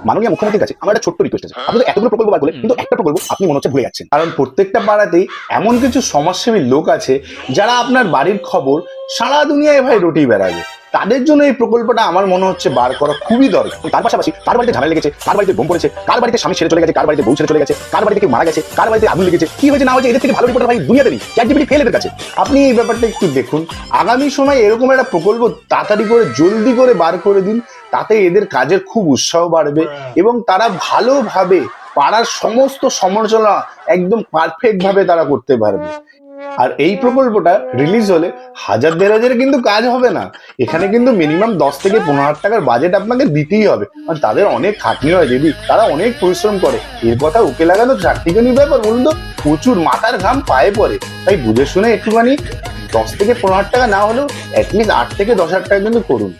মাননীয় মুখ্যমন্ত্রীর কাছে আমার একটা ছোট্ট রিকোয়েস্ট আছে, আপনি তো এতগুলো প্রকল্প বার করলেন কিন্তু একটা প্রকল্প আপনি মনে হচ্ছে ভুলে যাচ্ছেন। কারণ প্রত্যেকটা পাড়াতেই এমন কিছু সমাজসেবী লোক আছে যারা আপনার বাড়ির খবর সারা দুনিয়ায় ভাই রটিয়ে বেড়াবে। তাদের জন্য এই প্রকল্পটা আমার মনে হচ্ছে বার করা খুবই দরকার। তার পাশাপাশি কার বাড়িতে ঝামেলা লেগেছে, কার বাড়িতে বোম পড়েছে, কার বাড়িতে স্বামী ছেড়ে চলে গেছে, কার বাড়িতে বউ ছেড়ে চলে গেছে, কার বাড়িতে কেউ মারা গেছে, কার বাড়িতে আগুন লেগেছে, কি হয়েছে না হয়েছে, এদের থেকে ভালো রিপোর্টার ভাই দুনিয়াতে নেই। চ্যাটজিপিটি ফেল এদের কাছে। আপনি এই ব্যাপারটা একটু দেখুন, আগামী সময় এরকম একটা প্রকল্প তাড়াতাড়ি করে জলদি করে বার করে দিন, তাতে এদের কাজের খুব উৎসাহ বাড়বে এবং তারা ভালোভাবে পাড়ার সমস্ত সমালোচনা একদম পারফেক্ট ভাবে তারা করতে পারবে। আর এই প্রকল্পটা রিলিজ হলে 1000-1500 কিন্তু কাজ হবে না, এখানে কিন্তু মিনিমাম 10 থেকে 15,000 টাকার বাজেট আপনাকে দিতেই হবে। আর তাদের অনেক খাটনি হয় দিদি, তারা অনেক পরিশ্রম করে। এর কথা ওকে লাগানো চারটিখানি ব্যাপার বলুন তো, প্রচুর মাথার ঘাম পায়ে পড়ে। তাই বুঝে শুনে একটুখানি 10 থেকে 15,000 টাকা না হলেও অ্যাটলিস্ট 8 থেকে 10,000 টাকা কিন্তু করুন।